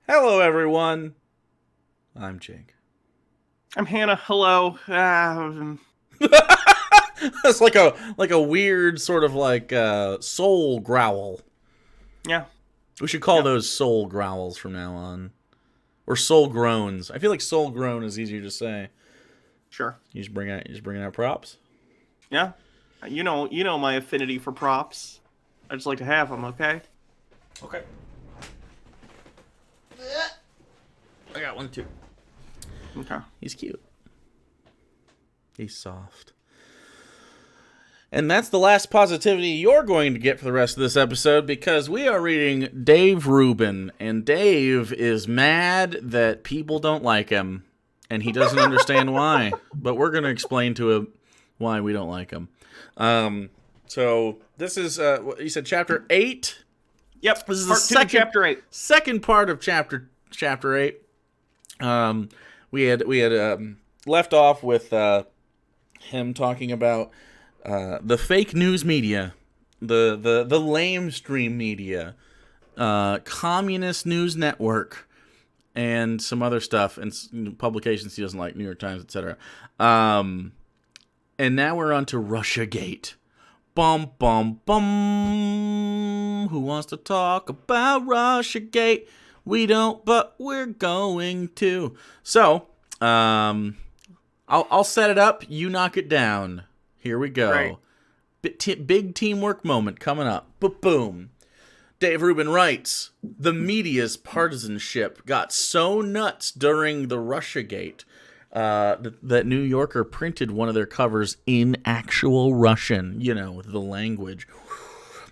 Hello, everyone. I'm Jake. I'm Hannah. Hello. It's like a weird sort of like soul growl. Yeah. We should call Yep. those soul growls from now on, or soul groans. I feel like soul groan is easier to say. Sure. You just bring out props. Yeah. You know my affinity for props. I just like to have them. Okay. Okay. I got one too. Okay. He's cute. He's soft. And that's the last positivity you're going to get for the rest of this episode, because we are reading Dave Rubin, and Dave is mad that people don't like him, and he doesn't understand why. But we're going to explain to him why we don't like him. So this is what you said, chapter 8. Yep. This is Part the 2, second chapter 8. second part of chapter 8. We had left off with him talking about the fake news media, the lamestream media, communist news network, and some other stuff, and publications he doesn't like, New York Times, etc. And now we're on to Russiagate. Bum, bum, bum. Who wants to talk about Russiagate? We don't, but we're going to. So, I'll set it up. You knock it down. Here we go. Right. Big teamwork moment coming up. Boom. Dave Rubin writes, the media's partisanship got so nuts during the Russiagate that New Yorker printed one of their covers in actual Russian, with the language.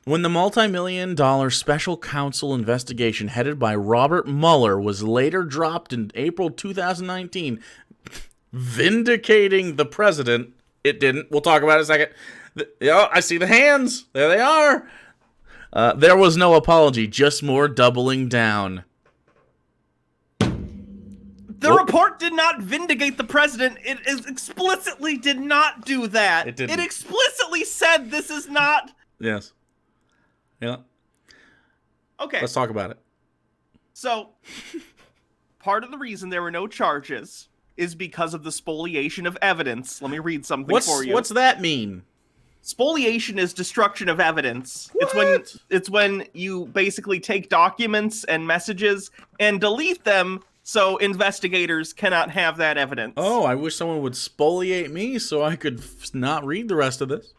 When the multi-million-dollar special counsel investigation headed by Robert Mueller was later dropped in April 2019, vindicating the president, it didn't. We'll talk about it in a second. I see the hands. There they are. There was no apology, just more doubling down. The report did not vindicate the president. It explicitly did not do that. It didn't. It explicitly said this is not. Yes. Yeah. Okay. Let's talk about it. So, part of the reason there were no charges is because of the spoliation of evidence. Let me read something for you. What's that mean? Spoliation is destruction of evidence. What? It's when you basically take documents and messages and delete them so investigators cannot have that evidence. Oh, I wish someone would spoliate me so I could not read the rest of this.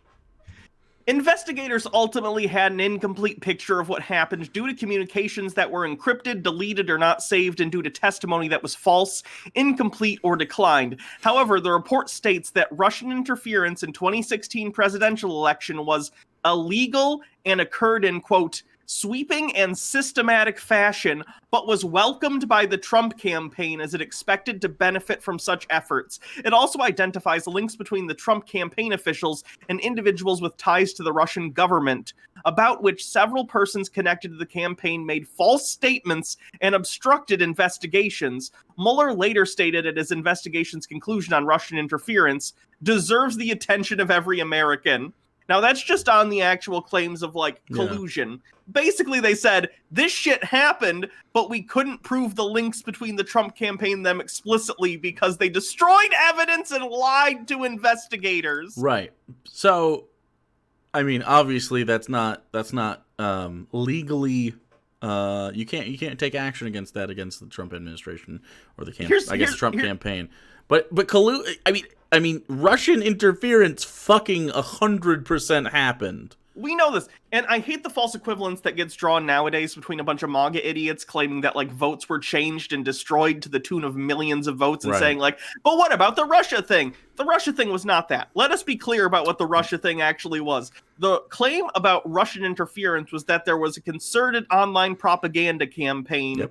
Investigators ultimately had an incomplete picture of what happened due to communications that were encrypted, deleted, or not saved, and due to testimony that was false, incomplete, or declined. However, the report states that Russian interference in 2016 presidential election was illegal and occurred in, quote, sweeping and systematic fashion, but was welcomed by the Trump campaign as it expected to benefit from such efforts. It also identifies links between the Trump campaign officials and individuals with ties to the Russian government, about which several persons connected to the campaign made false statements and obstructed investigations. Mueller later stated at his investigation's conclusion on Russian interference, deserves the attention of every American. Now, that's just on the actual claims of, collusion. Yeah. Basically, they said, this shit happened, but we couldn't prove the links between the Trump campaign and them explicitly because they destroyed evidence and lied to investigators. Right. So, I mean, obviously, that's not legally... you can't take action against the Trump administration or the Trump campaign. But I mean, Russian interference fucking 100% happened. We know this, and I hate the false equivalence that gets drawn nowadays between a bunch of MAGA idiots claiming that, votes were changed and destroyed to the tune of millions of votes and saying, but what about the Russia thing? The Russia thing was not that. Let us be clear about what the Russia thing actually was. The claim about Russian interference was that there was a concerted online propaganda campaign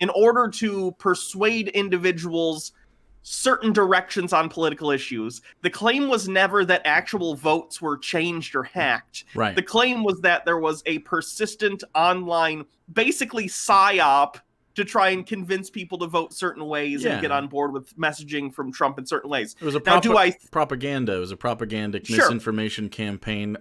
in order to persuade individuals certain directions on political issues. The claim was never that actual votes were changed or hacked. Right. The claim was that there was a persistent online, basically psyop, to try and convince people to vote certain ways and get on board with messaging from Trump in certain ways. It was a propaganda. It was a propagandic misinformation campaign.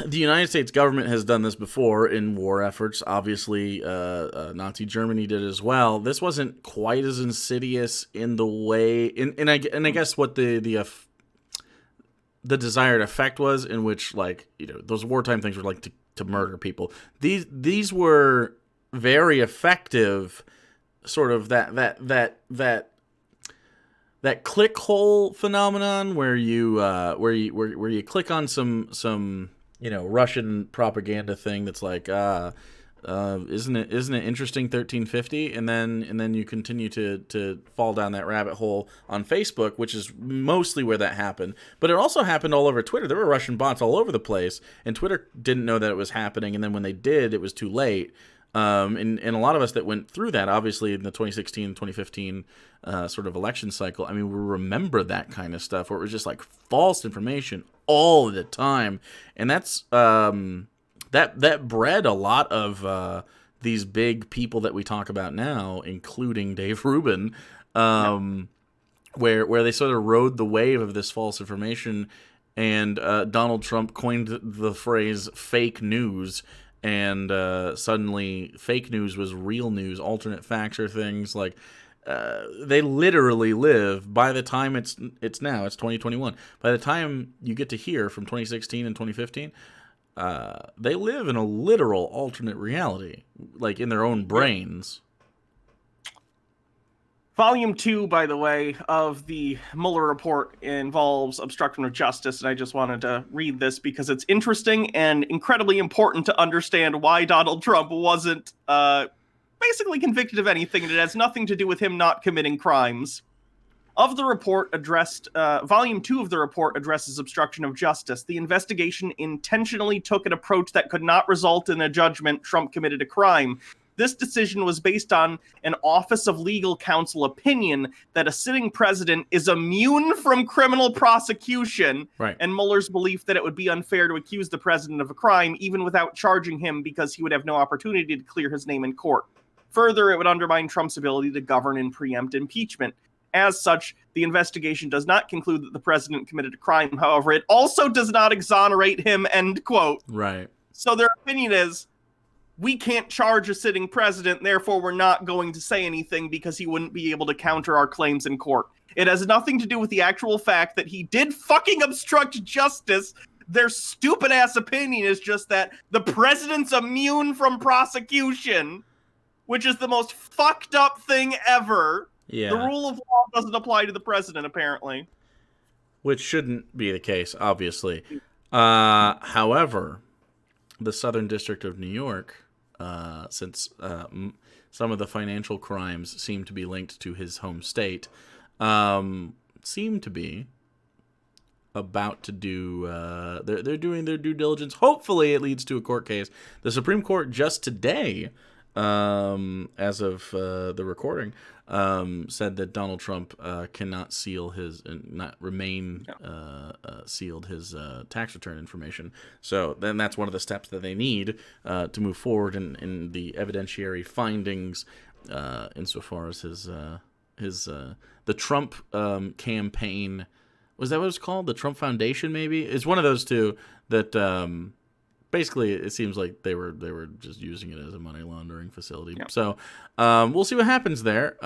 The United States government has done this before in war efforts. Obviously, Nazi Germany did as well. This wasn't quite as insidious in the way, and I guess what the desired effect was, in which, like, you know, those wartime things were like to murder people. These were very effective. Sort of that click hole phenomenon where you click on some Russian propaganda thing that's like isn't it interesting 1350, and then you continue to fall down that rabbit hole on Facebook, which is mostly where that happened. But it also happened all over Twitter. There were Russian bots all over the place, and Twitter didn't know that it was happening, and then when they did, it was too late. And a lot of us that went through that, obviously in the 2016, 2015 sort of election cycle, I mean, we remember that kind of stuff where it was just like false information all the time. And that's that bred a lot of these big people that we talk about now, including Dave Rubin, where they sort of rode the wave of this false information. And Donald Trump coined the phrase fake news. And suddenly fake news was real news. Alternate facts or things like they literally live, by the time it's 2021. By the time you get to hear from 2016 and 2015, they live in a literal alternate reality, like in their own brains. Volume 2, by the way, of the Mueller report involves obstruction of justice, and I just wanted to read this because it's interesting and incredibly important to understand why Donald Trump wasn't basically convicted of anything, and it has nothing to do with him not committing crimes. Of the report Volume 2 of the report addresses obstruction of justice. The investigation intentionally took an approach that could not result in a judgment Trump committed a crime. This decision was based on an Office of Legal Counsel opinion that a sitting president is immune from criminal prosecution, right, and Mueller's belief that it would be unfair to accuse the president of a crime even without charging him because he would have no opportunity to clear his name in court. Further, it would undermine Trump's ability to govern and preempt impeachment. As such, the investigation does not conclude that the president committed a crime. However, it also does not exonerate him, end quote. Right. So their opinion is, we can't charge a sitting president, therefore we're not going to say anything because he wouldn't be able to counter our claims in court. It has nothing to do with the actual fact that he did fucking obstruct justice. Their stupid-ass opinion is just that the president's immune from prosecution, which is the most fucked up thing ever. Yeah. The rule of law doesn't apply to the president, apparently. Which shouldn't be the case, obviously. However, the Southern District of New York, since some of the financial crimes seem to be linked to his home state, seem to be about to do they're doing their due diligence. Hopefully it leads to a court case. The Supreme Court just today, as of the recording, said that Donald Trump cannot seal his not remain sealed his tax return information. So then that's one of the steps that they need to move forward in the evidentiary findings insofar as the Trump campaign. Was that what it was called? The Trump Foundation, maybe? It's one of those two that basically it seems like they were just using it as a money laundering facility. Yep. So we'll see what happens there.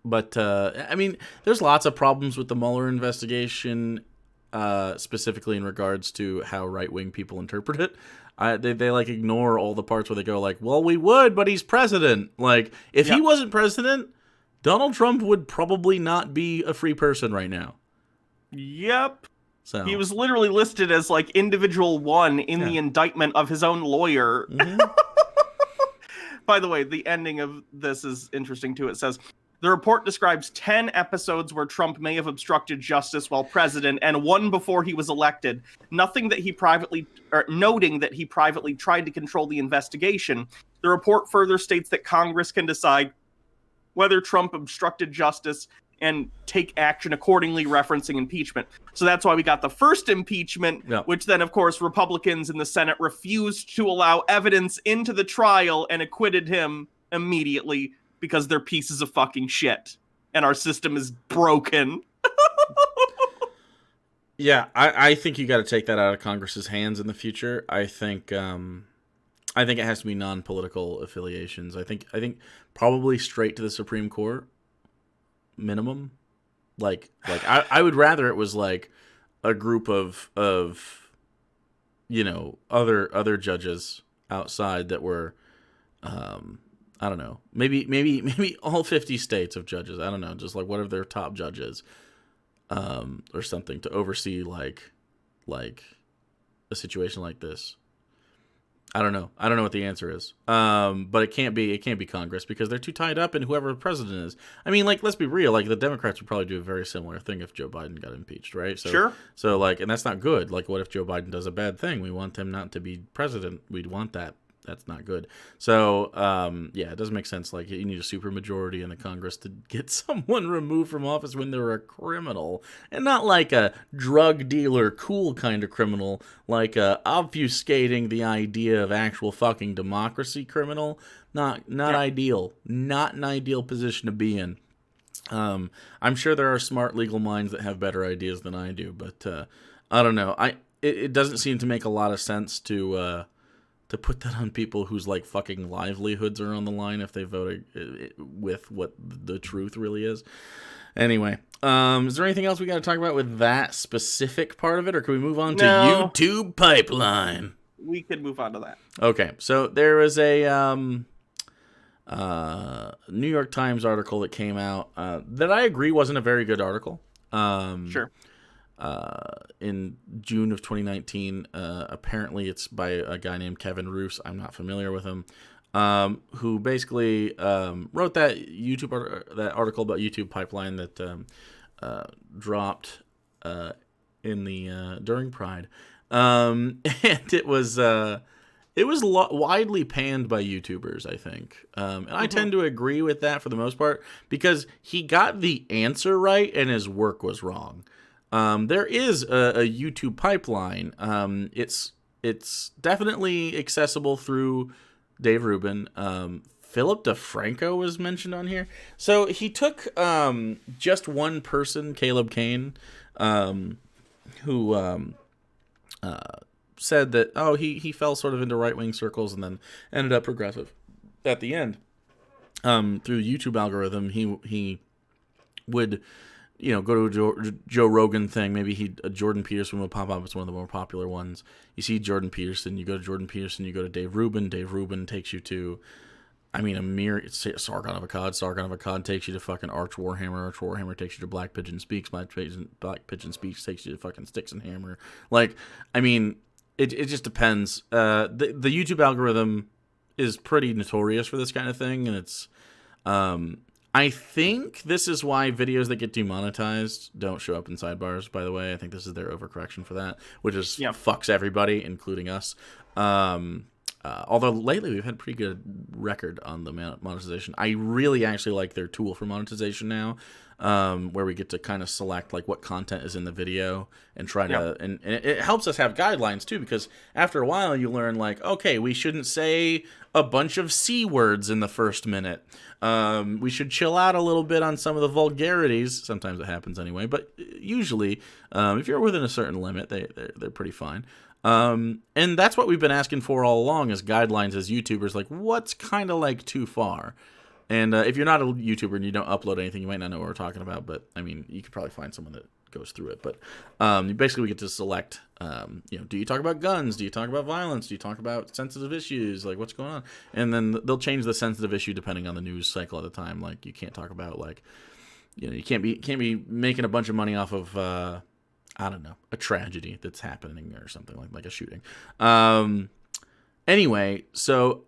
But I mean, there's lots of problems with the Mueller investigation, specifically in regards to how right-wing people interpret it. They like ignore all the parts where they go like, well, we would, but he's president. Like, if he wasn't president, Donald Trump would probably not be a free person right now. Yep. So he was literally listed as like individual one in the indictment of his own lawyer. Mm-hmm. By the way, the ending of this is interesting too. It says, the report describes 10 episodes where Trump may have obstructed justice while president and one before he was elected. Noting that he privately tried to control the investigation. The report further states that Congress can decide whether Trump obstructed justice and take action accordingly, referencing impeachment. So that's why we got the first impeachment, which then, of course, Republicans in the Senate refused to allow evidence into the trial and acquitted him immediately because they're pieces of fucking shit. And our system is broken. Yeah, I think you got to take that out of Congress's hands in the future. I think it has to be non-political affiliations. I think probably straight to the Supreme Court minimum. I would rather it was like a group of other judges outside that were I don't know, maybe all 50 states of judges. I don't know, just like what are their top judges or something to oversee like a situation like this. I don't know. I don't know what the answer is. But it can't be Congress because they're too tied up in whoever the president is. I mean, like, let's be real. Like, the Democrats would probably do a very similar thing if Joe Biden got impeached, right? So, Sure. So like, and that's not good. Like, what if Joe Biden does a bad thing? We want him not to be president. We'd want that. That's not good. So, yeah, it doesn't make sense. Like, you need a supermajority in the Congress to get someone removed from office when they're a criminal, and not like a drug dealer, cool kind of criminal, like obfuscating the idea of actual fucking democracy criminal. Not ideal. Not an ideal position to be in. I'm sure there are smart legal minds that have better ideas than I do, but I don't know. It doesn't seem to make a lot of sense to put that on people whose like fucking livelihoods are on the line if they vote with what the truth really is. Anyway, is there anything else we got to talk about with that specific part of it, or can we move on to YouTube pipeline? We could move on to that. Okay, so there was a New York Times article that came out that I agree wasn't a very good article. Sure. In June of 2019. Apparently, it's by a guy named Kevin Roos. I'm not familiar with him. Who basically wrote that that article about YouTube pipeline that dropped in the during Pride, and it was widely panned by YouTubers, I think. And I tend to agree with that for the most part because he got the answer right and his work was wrong. There is a YouTube pipeline. It's definitely accessible through Dave Rubin. Philip DeFranco was mentioned on here. So he took just one person, Caleb Kane, who said that he fell sort of into right-wing circles and then ended up progressive at the end. Through the YouTube algorithm, he would go to a Joe Rogan thing. Maybe Jordan Peterson would pop up. It's one of the more popular ones. You see Jordan Peterson, you go to Jordan Peterson, you go to Dave Rubin. Dave Rubin takes you to, Sargon of Akkad. Sargon of Akkad takes you to fucking Arch Warhammer. Arch Warhammer takes you to Black Pigeon Speaks. Black Pigeon Speaks takes you to fucking Sticks and Hammer. It just depends. The YouTube algorithm is pretty notorious for this kind of thing, and it's I think this is why videos that get demonetized don't show up in sidebars, by the way. I think this is their overcorrection for that, which is fucks everybody, including us. Although lately we've had a pretty good record on the monetization. I really actually like their tool for monetization now, where we get to kind of select like what content is in the video and try to, and it helps us have guidelines too, because after a while you learn like, okay, we shouldn't say a bunch of C words in the first minute. We should chill out a little bit on some of the vulgarities. Sometimes it happens anyway, but usually, if you're within a certain limit, they're pretty fine. And that's what we've been asking for all along as guidelines as YouTubers, like what's kind of like too far. And if you're not a YouTuber and you don't upload anything, you might not know what we're talking about, but I mean, you could probably find someone that goes through it. But basically we get to select, do you talk about guns? Do you talk about violence? Do you talk about sensitive issues? Like what's going on? And then they'll change the sensitive issue depending on the news cycle at the time. Like you can't talk about like, you can't be making a bunch of money off of, I don't know, a tragedy that's happening or something like a shooting. Anyway, so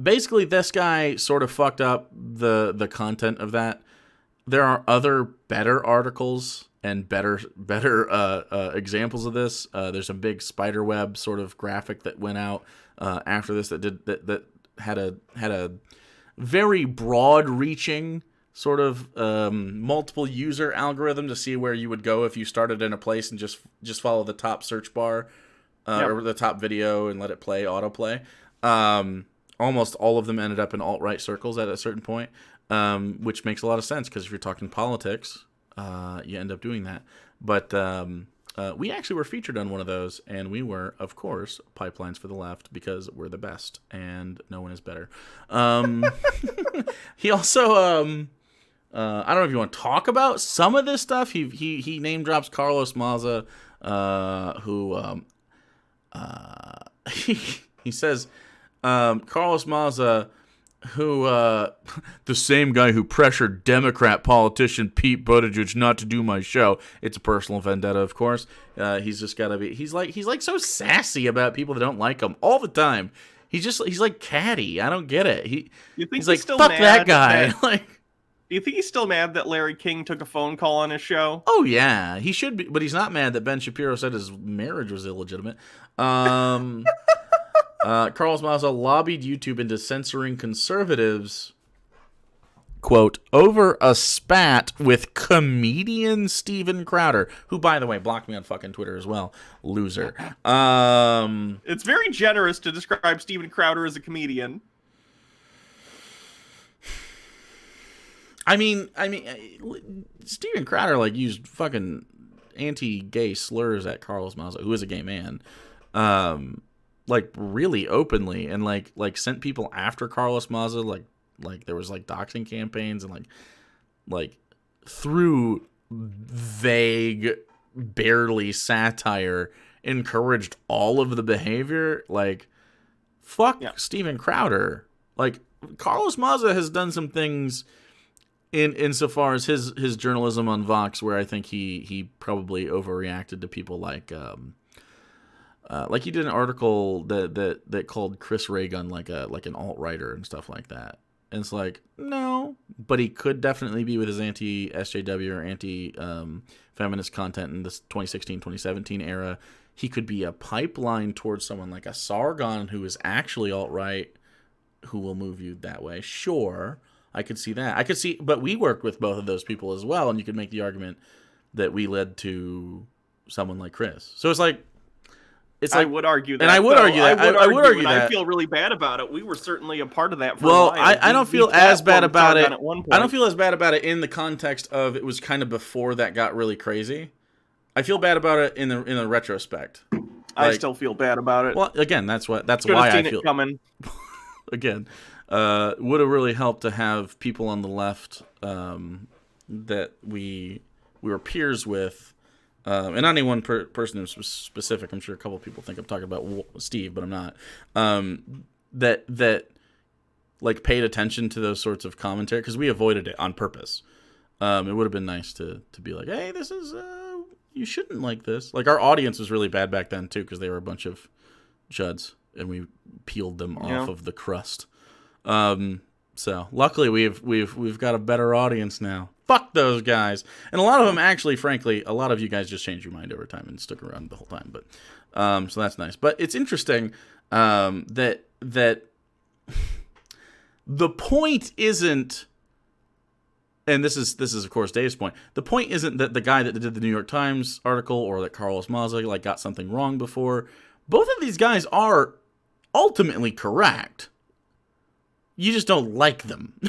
basically this guy sort of fucked up the content of that. There are other better articles and better examples of this. There's a big spider web sort of graphic that went out after this that had a very broad reaching sort of multiple user algorithm to see where you would go if you started in a place and just follow the top search bar or the top video and let it play autoplay. Almost all of them ended up in alt-right circles at a certain point, which makes a lot of sense because if you're talking politics, you end up doing that. But we actually were featured on one of those, and we were, of course, Pipelines for the Left, because we're the best, and no one is better. He also, I don't know if you want to talk about some of this stuff. He name drops Carlos Maza, who he says Carlos Maza, who the same guy who pressured Democrat politician Pete Buttigieg not to do my show. It's a personal vendetta, of course. He's just gotta be. He's like so sassy about people that don't like him all the time. He's like catty. I don't get it. He's like, still fuck mad that guy. Like, do you think he's still mad that Larry King took a phone call on his show? oh yeah, he should be, but he's not mad that Ben Shapiro said his marriage was illegitimate. Carlos Maza lobbied YouTube into censoring conservatives, quote, over a spat with comedian Steven Crowder, who, by the way, blocked me on fucking Twitter as well. Loser. It's very generous to describe Steven Crowder as a comedian. I mean, Steven Crowder, like, used fucking anti-gay slurs at Carlos Maza, who is a gay man, like, really openly, and like sent people after Carlos Maza, like there was like doxing campaigns, and like through vague, barely satire, encouraged all of the behavior. Like, fuck yeah. Steven Crowder. Like, Carlos Maza has done some things insofar as his journalism on Vox, where I think he probably overreacted to people like he did an article that called Chris Reagan like an alt-righter and stuff like that. And it's like, no, but he could definitely be with his anti-SJW or anti-feminist content in this 2016-2017 era. He could be a pipeline towards someone like a Sargon who is actually alt-right, who will move you that way. Sure, I could see that. But we worked with both of those people as well, and you could make the argument that we led to someone like Chris. So it's like, I would argue that. And I would argue that. I would argue that. I feel really bad about it. We were certainly a part of that for a while. I don't feel as bad about it. I don't feel as bad about it in the context of it was kind of before that got really crazy. I feel bad about it in the retrospect. I still feel bad about it. Well, again, that's why I feel it coming. Again, would have really helped to have people on the left that we were peers with. And not any one person in specific. I'm sure a couple of people think I'm talking about Steve, but I'm not. That like paid attention to those sorts of commentary, because we avoided it on purpose. It would have been nice to be like, hey, this is you shouldn't like this. Like, our audience was really bad back then too, because they were a bunch of chuds, and we peeled them off of the crust. So luckily we've got a better audience now. Fuck those guys. And a lot of them, actually, frankly, a lot of you guys just changed your mind over time and stuck around the whole time. But so that's nice. But it's interesting that the point isn't, and this is of course Dave's point. The point isn't that the guy that did the New York Times article or that Carlos Maza like got something wrong before. Both of these guys are ultimately correct. You just don't like them.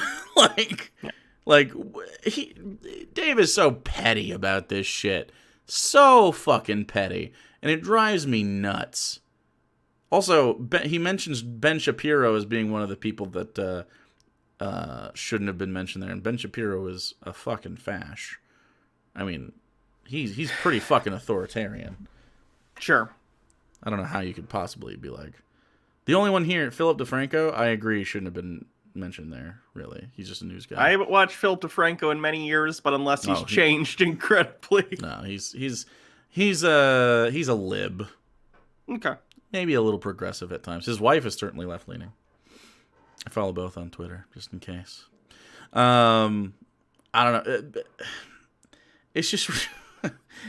Dave is so petty about this shit. So fucking petty. And it drives me nuts. Also, he mentions Ben Shapiro as being one of the people that shouldn't have been mentioned there. And Ben Shapiro is a fucking fash. I mean, he's pretty fucking authoritarian. Sure. I don't know how you could possibly be like... The only one here, Philip DeFranco, I agree, shouldn't have been mentioned there, really. He's just a news guy. I haven't watched Philip DeFranco in many years, but unless he's changed incredibly. No, he's a lib. Okay. Maybe a little progressive at times. His wife is certainly left-leaning. I follow both on Twitter, just in case. I don't know. It's just...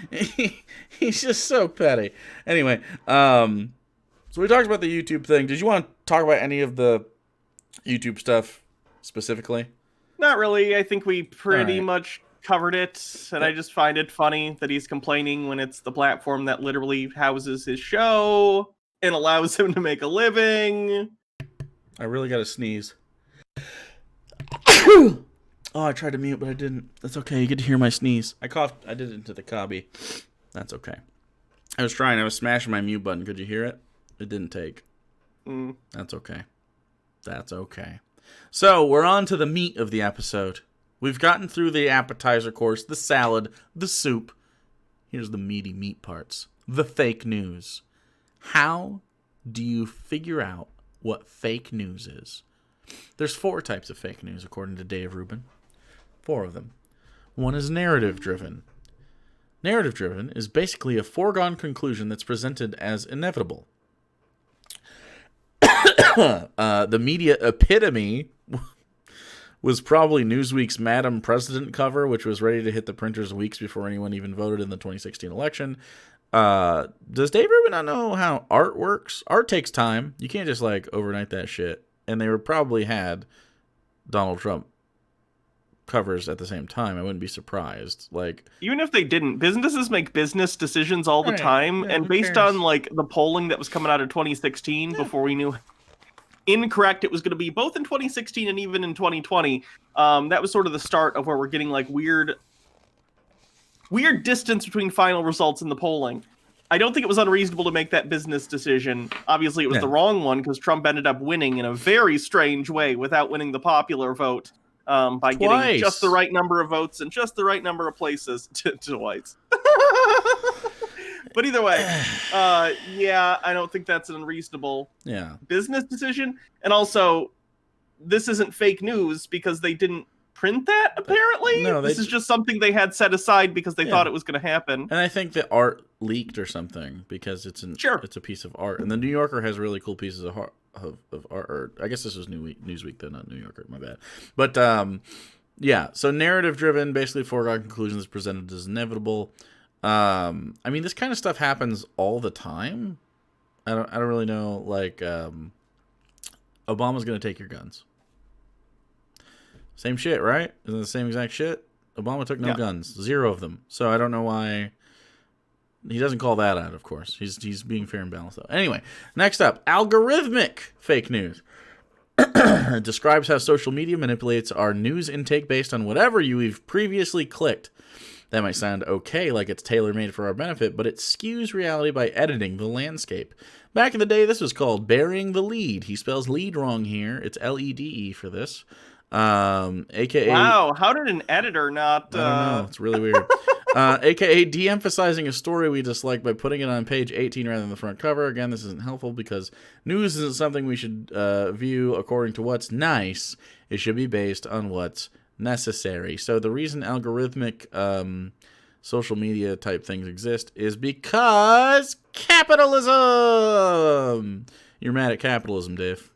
he's just so petty. Anyway, so we talked about the YouTube thing. Did you want to talk about any of the YouTube stuff specifically? Not really. I think we pretty much covered it, and I just find it funny that he's complaining when it's the platform that literally houses his show and allows him to make a living. I really got to sneeze. Oh, I tried to mute, but I didn't. That's okay. You get to hear my sneeze. I coughed. I did it into the cobby. That's okay. I was trying. I was smashing my mute button. Could you hear it? It didn't take. That's okay. That's okay. So, we're on to the meat of the episode. We've gotten through the appetizer course, the salad, the soup. Here's the meaty meat parts. The fake news. How do you figure out what fake news is? There's 4 types of fake news, according to Dave Rubin. 4 of them. One is narrative-driven. Narrative-driven is basically a foregone conclusion that's presented as inevitable. The media epitome was probably Newsweek's Madam President cover, which was ready to hit the printers weeks before anyone even voted in the 2016 election. Does Dave Rubin not know how art works? Art takes time. You can't just, overnight that shit. And they probably had Donald Trump covers at the same time. I wouldn't be surprised. Even if they didn't, businesses make business decisions all the time, and based cares? on the polling that was coming out of 2016 before we knew incorrect it was going to be, both in 2016 and even in 2020, that was sort of the start of where we're getting weird distance between final results in the polling. I don't think it was unreasonable to make that business decision. Obviously, it was the wrong one because Trump ended up winning in a very strange way without winning the popular vote by getting just the right number of votes and just the right number of places to whites. But either way, I don't think that's an unreasonable business decision. And also, this isn't fake news because they didn't print that, apparently. No, this is just something they had set aside because they thought it was going to happen. And I think the art leaked or something because it's a piece of art. And the New Yorker has really cool pieces of art. Or I guess this was Newsweek, though, not New Yorker. My bad. But so narrative-driven, basically foregone conclusions presented as inevitable. This kind of stuff happens all the time. I don't really know. Obama's going to take your guns. Same shit, right? Isn't it the same exact shit? Obama took no guns. 0 of them. So I don't know why. He doesn't call that out, of course. He's being fair and balanced, though. Anyway, next up, algorithmic fake news. It describes how social media manipulates our news intake based on whatever you've previously clicked. That might sound okay, like it's tailor-made for our benefit, but it skews reality by editing the landscape. Back in the day, this was called burying the lead. He spells lead wrong here. It's L-E-D-E for this. AKA... Wow, how did an editor not... I don't know, it's really weird. AKA de-emphasizing a story we dislike by putting it on page 18 rather than the front cover. Again, this isn't helpful because news isn't something we should view according to what's nice. It should be based on what's necessary. So the reason algorithmic social media type things exist is because capitalism! You're mad at capitalism, Dave.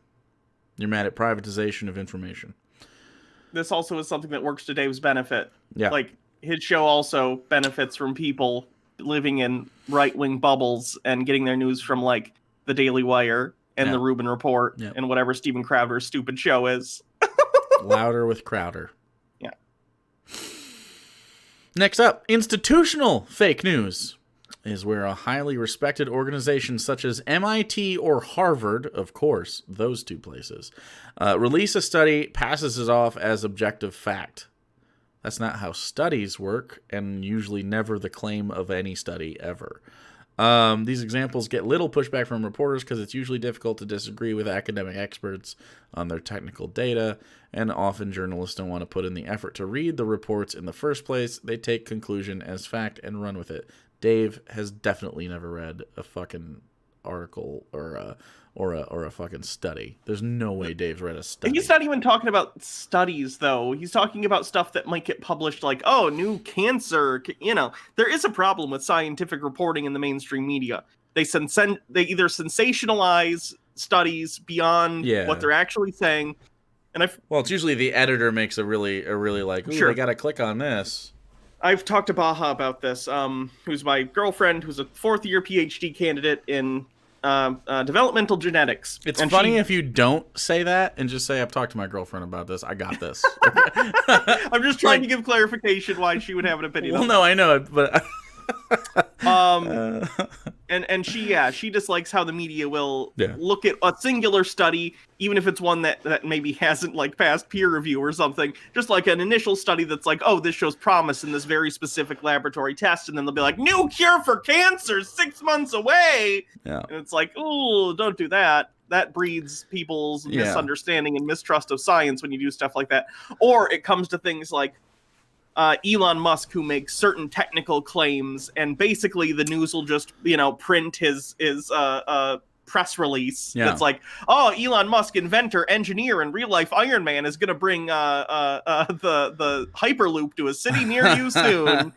You're mad at privatization of information. This also is something that works to Dave's benefit. Yeah. His show also benefits from people living in right-wing bubbles and getting their news from, the Daily Wire and the Rubin Report and whatever Steven Crowder's stupid show is. Louder with Crowder. Yeah. Next up, institutional fake news is where a highly respected organization such as MIT or Harvard, of course, those 2 places, release a study, passes it off as objective fact. That's not how studies work, and usually never the claim of any study ever. These examples get little pushback from reporters because it's usually difficult to disagree with academic experts on their technical data, and often journalists don't want to put in the effort to read the reports in the first place. They take conclusion as fact and run with it. Dave has definitely never read a fucking article or a fucking study. There's no way Dave's read a study. He's not even talking about studies, though. He's talking about stuff that might get published, new cancer. There is a problem with scientific reporting in the mainstream media. They either sensationalize studies beyond what they're actually saying, and it's usually the editor makes a really they gotta click on this. I've talked to Baha about this, who's my girlfriend, who's a 4th-year PhD candidate in developmental genetics. It's funny if you don't say that and just say, I've talked to my girlfriend about this. I got this. I'm just trying to give clarification why she would have an opinion. Well, no, I know it, but And she dislikes how the media will Yeah. look at a singular study, even if it's one that maybe hasn't like passed peer review or something, just like an initial study that's like, oh, this shows promise in this very specific laboratory test, and then they'll be like, new cure for cancer 6 months away. Yeah. And it's like, oh, don't do that. That breeds people's misunderstanding and mistrust of science when you do stuff like that. Or it comes to things like Elon Musk, who makes certain technical claims, and basically the news will just, print his press release that's like, oh, Elon Musk, inventor, engineer, and real life Iron Man is going to bring the Hyperloop to a city near you soon,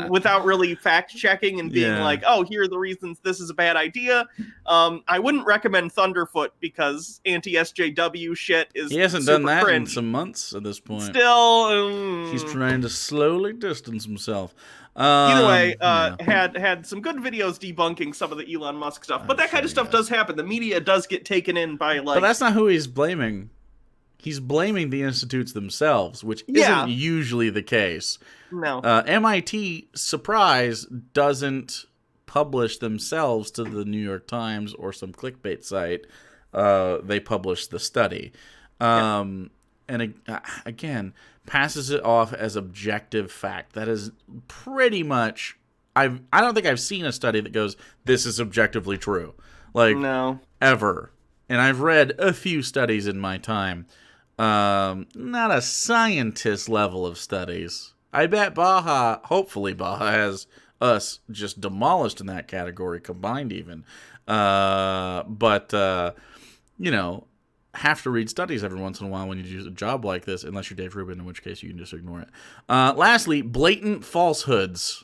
without really fact checking and being like, oh, here are the reasons this is a bad idea. I wouldn't recommend Thunderfoot because anti-SJW shit is he hasn't done that cringe. in some months at this point. Still, he's trying to slowly distance himself. Either way, had some good videos debunking some of the Elon Musk stuff, but that kind of stuff does happen. The media does get taken in by But that's not who he's blaming. He's blaming the institutes themselves, which isn't usually the case. No. MIT, surprise, doesn't publish themselves to the New York Times or some clickbait site. They publish the study. And again, passes it off as objective fact. That is pretty much... I don't think I've seen a study that goes, this is objectively true. No. Ever. And I've read a few studies in my time. Not a scientist level of studies. I bet hopefully Baja has us just demolished in that category, combined even. But have to read studies every once in a while when you do a job like this, unless you're Dave Rubin, in which case you can just ignore it. Lastly, blatant falsehoods.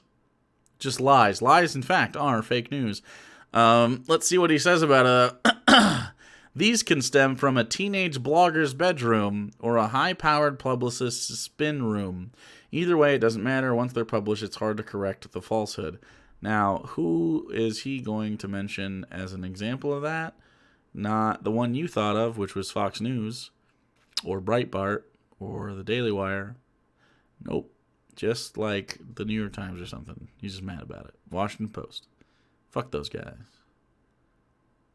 Just lies. Lies, in fact, are fake news. Let's see what he says about these can stem from a teenage blogger's bedroom or a high-powered publicist's spin room. Either way, it doesn't matter. Once they're published, it's hard to correct the falsehood. Now, who is he going to mention as an example of that? Not the one you thought of, which was Fox News, or Breitbart, or the Daily Wire. Nope. Just like the New York Times or something. He's just mad about it. Washington Post. Fuck those guys.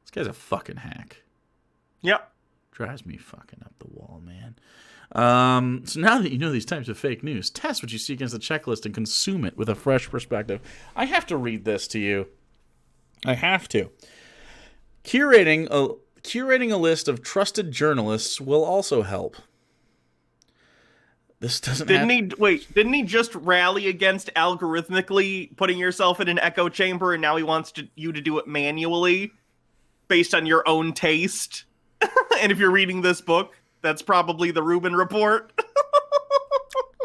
This guy's a fucking hack. Yep. Drives me fucking up the wall, man. So now that you know these types of fake news, test what you see against the checklist and consume it with a fresh perspective. I have to read this to you. I have to. Curating a list of trusted journalists will also help. This doesn't. Didn't he just rally against algorithmically putting yourself in an echo chamber, and now he wants you to do it manually, based on your own taste? And if you're reading this book, that's probably the Rubin report.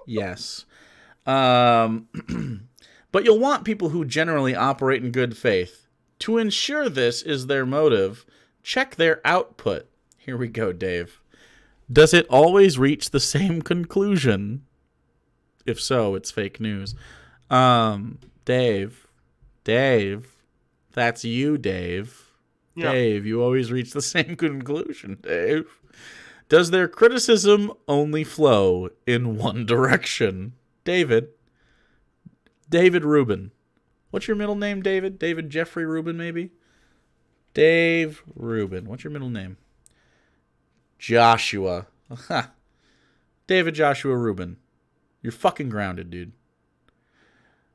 Yes. But you'll want people who generally operate in good faith. To ensure this is their motive, check their output. Here we go, Dave. Does it always reach the same conclusion? If so, it's fake news. Dave, that's you, Dave. Yeah. Dave, you always reach the same conclusion, Dave. Does their criticism only flow in one direction? David Rubin. What's your middle name, David? David Jeffrey Rubin, maybe? Dave Rubin. What's your middle name? Joshua. David Joshua Rubin. You're fucking grounded, dude.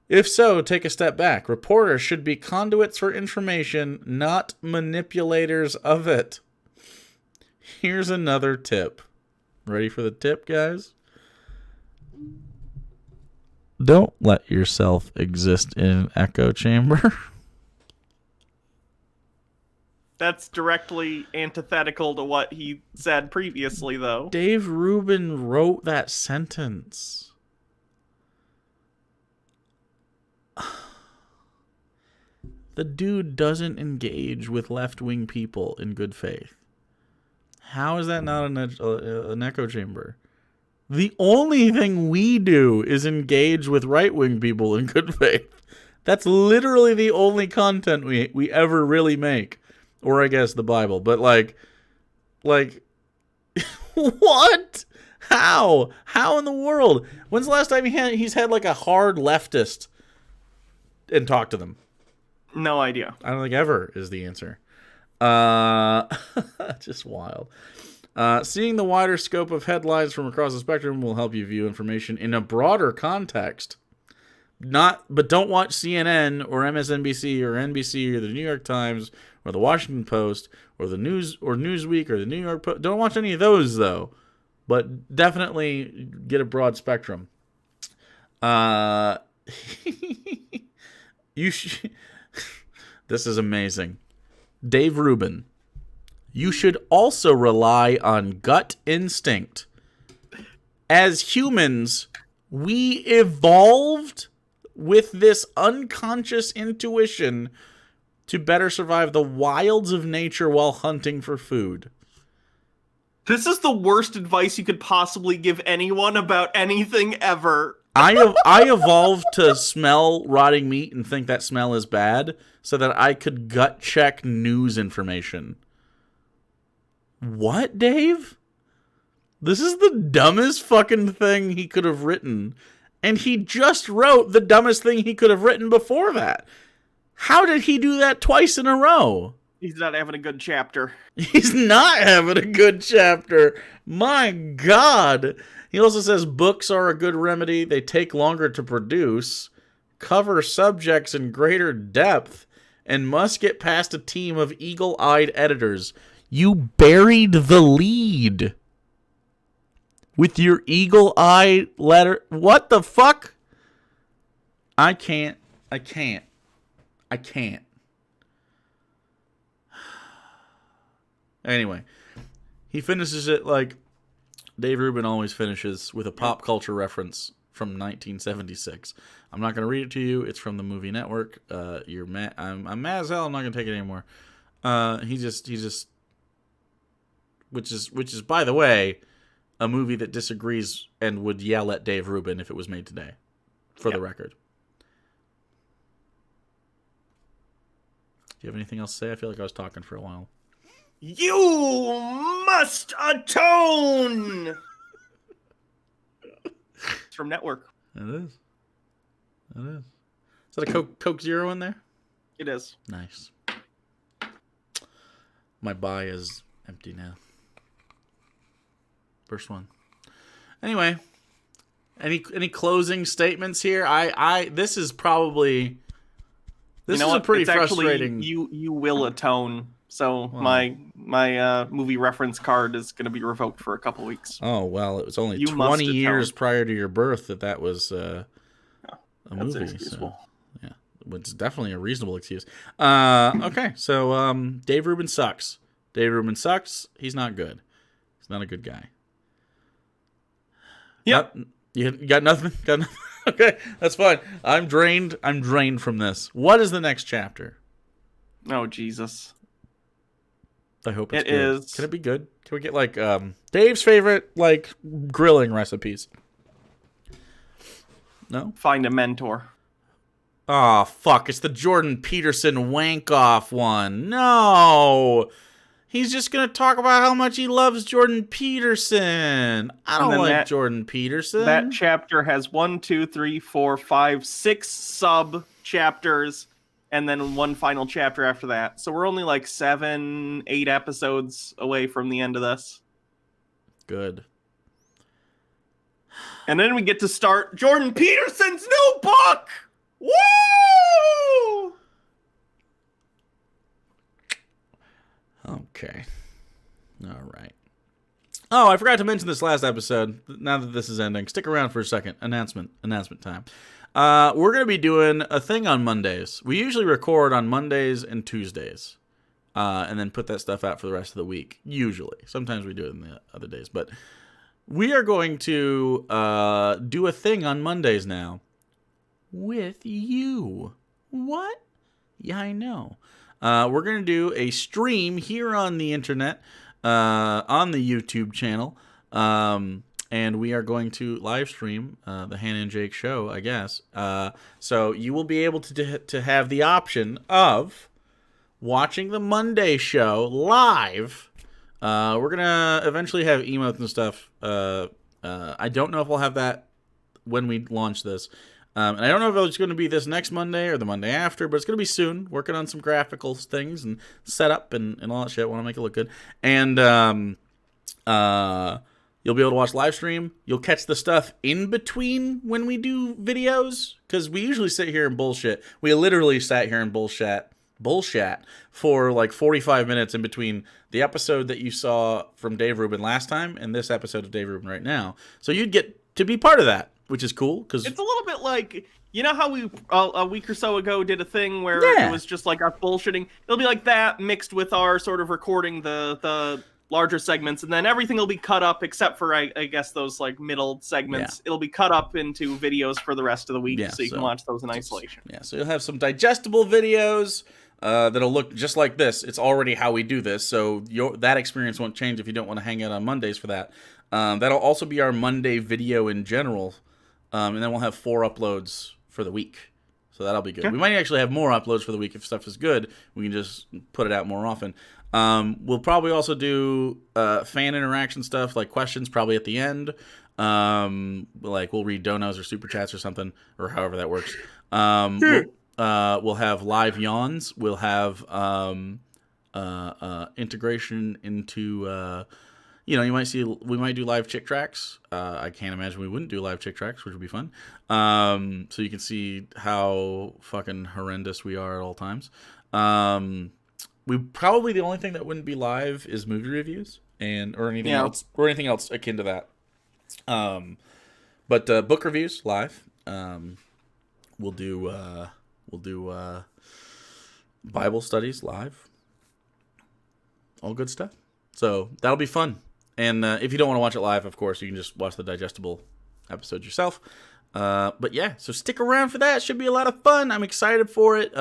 If so, take a step back. Reporters should be conduits for information, not manipulators of it. Here's another tip. Ready for the tip, guys? Don't let yourself exist in an echo chamber. That's directly antithetical to what he said previously, though. Dave Rubin wrote that sentence. The dude doesn't engage with left-wing people in good faith. How is that not an echo chamber? The only thing we do is engage with right-wing people in good faith. That's literally the only content we ever really make. Or I guess the Bible. But like, what? How? How in the world? When's the last time he's had like a hard leftist and talked to them? No idea. I don't think ever is the answer. Just wild. Seeing the wider scope of headlines from across the spectrum will help you view information in a broader context. But don't watch CNN or MSNBC or NBC or the New York Times or the Washington Post or the Newsweek or the New York Post. Don't watch any of those though. But definitely get a broad spectrum. You should. This is amazing. Dave Rubin. You should also rely on gut instinct. As humans, we evolved with this unconscious intuition to better survive the wilds of nature while hunting for food. This is the worst advice you could possibly give anyone about anything ever. I evolved to smell rotting meat and think that smell is bad so that I could gut check news information. What, Dave? This is the dumbest fucking thing he could have written. And he just wrote the dumbest thing he could have written before that. How did he do that twice in a row? He's not having a good chapter. He's not having a good chapter. My God. He also says books are a good remedy. They take longer to produce, cover subjects in greater depth, and must get past a team of eagle-eyed editors. You buried the lead with your eagle-eye letter. What the fuck? I can't. Anyway, he finishes it like Dave Rubin always finishes, with a pop culture reference from 1976. I'm not going to read it to you. It's from the Movie Network. You're mad. I'm mad as hell. I'm not going to take it anymore. He just, which is by the way, a movie that disagrees and would yell at Dave Rubin if it was made today, for the record. Do you have anything else to say? I feel like I was talking for a while. You must atone! It's from Network. It is. Is that a Coke Zero in there? It is. Nice. My buy is empty now. First one. Anyway, any closing statements here? This is probably a pretty it's frustrating. Actually, you will atone. So my movie reference card is going to be revoked for a couple weeks. Oh well, it was only 20 years prior to your birth that was a movie. So, yeah, it's definitely a reasonable excuse. Okay, so Dave Rubin sucks. Dave Rubin sucks. He's not good. He's not a good guy. Yep. You got nothing? Got nothing? Okay, that's fine. I'm drained from this. What is the next chapter? Oh, Jesus. I hope it's good. It is. Can it be good? Can we get like Dave's favorite like grilling recipes? No? Find a mentor. Oh, fuck. It's the Jordan Peterson wank-off one. No! He's just going to talk about how much he loves Jordan Peterson. I don't like Jordan Peterson. That chapter has 1, 2, 3, 4, 5, 6 sub-chapters, and then one final chapter after that. So we're only like 7, 8 episodes away from the end of this. Good. And then we get to start Jordan Peterson's new book! Woo! Okay. All right. Oh, I forgot to mention this last episode. Now that this is ending, stick around for a second. Announcement time. We're going to be doing a thing on Mondays. We usually record on Mondays and Tuesdays, and then put that stuff out for the rest of the week. Usually. Sometimes we do it in the other days. But we are going to do a thing on Mondays now with you. What? Yeah, I know. We're going to do a stream here on the internet, on the YouTube channel, and we are going to live stream the Hannah and Jake show, I guess. So you will be able to have the option of watching the Monday show live. We're going to eventually have emotes and stuff. I don't know if we'll have that when we launch this. And I don't know if it's going to be this next Monday or the Monday after, but it's going to be soon. Working on some graphical things and setup and all that shit. Want to make it look good. And you'll be able to watch live stream. You'll catch the stuff in between when we do videos, because we usually sit here and bullshit. We literally sat here and bullshit for like 45 minutes in between the episode that you saw from Dave Rubin last time and this episode of Dave Rubin right now. So you'd get to be part of that, which is cool, because it's a little bit like, you know how we a week or so ago did a thing where it was just like us bullshitting? It'll be like that mixed with our sort of recording the larger segments, and then everything will be cut up except for I guess those like middle segments. It'll be cut up into videos for the rest of the week, so you can watch those in isolation. Yeah, so you'll have some digestible videos that'll look just like this. It's already how we do this, so that experience won't change if you don't want to hang out on Mondays for that. That'll also be our Monday video in general, and then we'll have 4 uploads for the week. So that'll be good. Okay. We might actually have more uploads for the week if stuff is good. We can just put it out more often. We'll probably also do fan interaction stuff, like questions probably at the end. Like we'll read donos or super chats or something, or however that works. We'll have live yawns. We'll have integration into... we might do live chick tracks. I can't imagine we wouldn't do live chick tracks, which would be fun. So you can see how fucking horrendous we are at all times. We probably, the only thing that wouldn't be live is movie reviews or anything else akin to that. But book reviews live. We'll do Bible studies live. All good stuff. So that'll be fun. And if you don't want to watch it live, of course, you can just watch the digestible episodes yourself. But yeah, so stick around for that. It should be a lot of fun. I'm excited for it.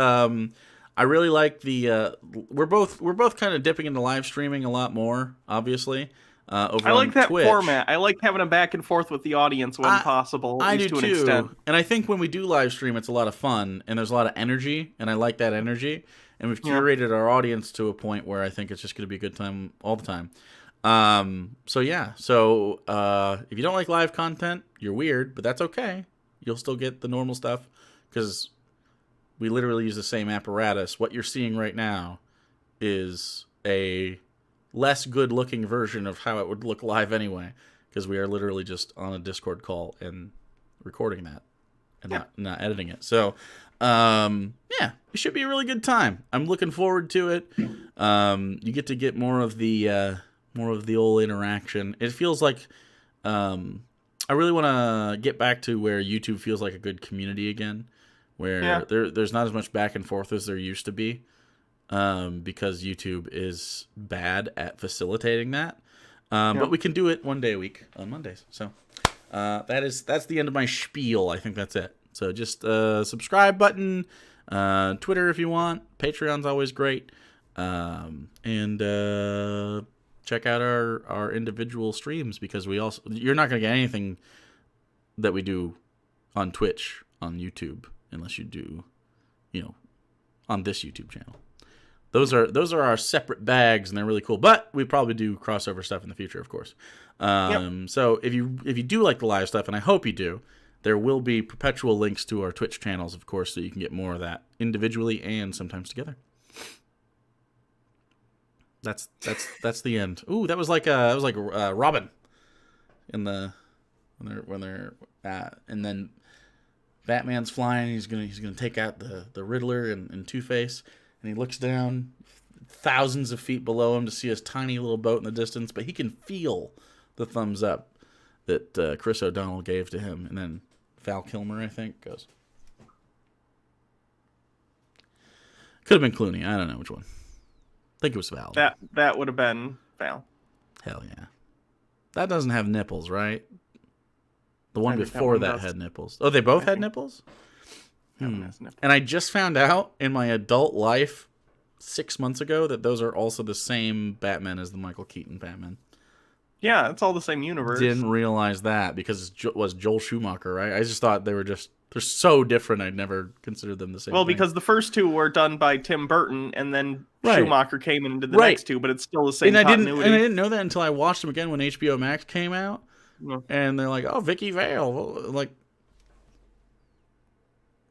I really like the. We're both kind of dipping into live streaming a lot more, obviously. Over I like that Twitch. format. I like having a back and forth with the audience when possible. I do to an too. Extent. And I think when we do live stream, it's a lot of fun, and there's a lot of energy, and I like that energy. And we've curated our audience to a point where I think it's just going to be a good time all the time. So if you don't like live content, you're weird, but that's okay. You'll still get the normal stuff because we literally use the same apparatus. What you're seeing right now is a less good looking version of how it would look live anyway, because we are literally just on a Discord call and recording that and not editing it. So, it should be a really good time. I'm looking forward to it. You get more of the old interaction. It feels like I really want to get back to where YouTube feels like a good community again, where there's not as much back and forth as there used to be, because YouTube is bad at facilitating that. But we can do it one day a week on Mondays. So that's the end of my spiel. I think that's it. So just subscribe button, Twitter if you want. Patreon's always great. And check out our individual streams, because you're not going to get anything that we do on Twitch, on YouTube, unless you do, on this YouTube channel. Those are our separate bags, and they're really cool. But we probably do crossover stuff in the future, of course. So if you do like the live stuff, and I hope you do, there will be perpetual links to our Twitch channels, of course, so you can get more of that individually and sometimes together. That's the end. Ooh, that was like Robin in the when they're and then Batman's flying. He's gonna take out the Riddler and Two-Face, and he looks down thousands of feet below him to see his tiny little boat in the distance, but he can feel the thumbs up that Chris O'Donnell gave to him, and then Val Kilmer, I think, goes. Could have been Clooney. I don't know which one. I think it was Val. That would have been Val. Hell yeah. That doesn't have nipples, right? The one before that had nipples. Oh, they both had nipples? And I just found out in my adult life 6 months ago that those are also the same Batman as the Michael Keaton Batman. Yeah, it's all the same universe. Didn't realize that because it was Joel Schumacher, right? I just thought they're so different. I'd never considered them the same. Well, thing. Because the first two were done by Tim Burton, and then Schumacher came in and did the next two, but it's still the same continuity. I didn't know that until I watched them again when HBO Max came out, and they're like, "Oh, Vicky Vale," like,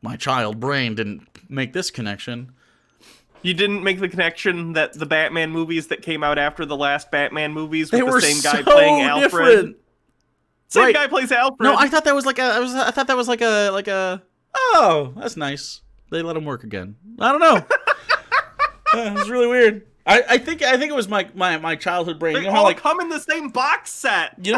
my child brain didn't make this connection. You didn't make the connection that the Batman movies that came out after the last Batman movies with They the were same guy so playing Alfred. different. Same Right. guy plays Alfred. No, I thought that was like I thought that was like a. Oh, that's nice. They let him work again. I don't know. It was really weird. I think it was my childhood brain. They You know how all like come in the same box set. you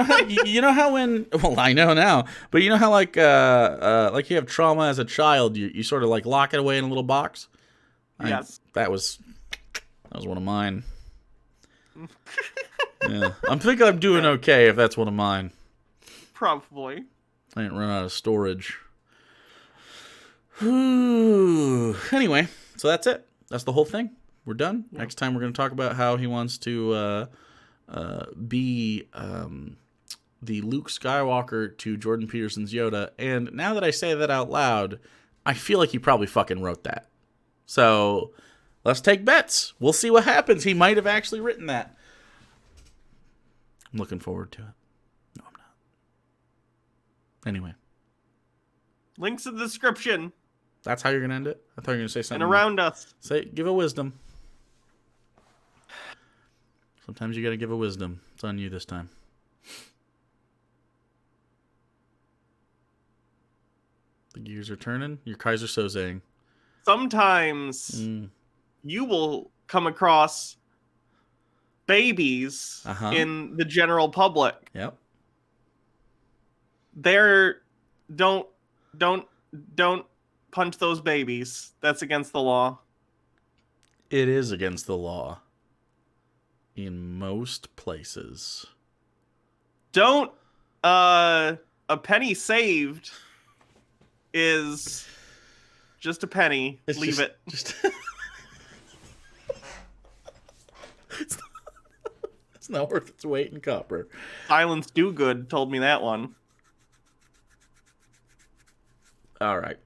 know how when well I know now, but you know how like you have trauma as a child, you sort of like lock it away in a little box. Yes. That was one of mine. Yeah, I'm thinking I'm doing okay if that's one of mine. Probably. I didn't run out of storage. Anyway, so that's it. That's the whole thing. We're done. Yeah. Next time we're going to talk about how he wants to be the Luke Skywalker to Jordan Peterson's Yoda. And now that I say that out loud, I feel like he probably fucking wrote that. So let's take bets. We'll see what happens. He might have actually written that. I'm looking forward to it. No, I'm not. Anyway. Links in the description. That's how you're going to end it? I thought you were going to say something. And around us. Give a wisdom. Sometimes you got to give a wisdom. It's on you this time. The gears are turning. Your Kaiser Sozeing. Sometimes you will come across babies in the general public. Yep. Don't punch those babies. That's against the law. It is against the law. In most places. Don't a penny saved is just a penny. Leave it. It's not worth its weight in copper. Silence Do Good told me that one. All right.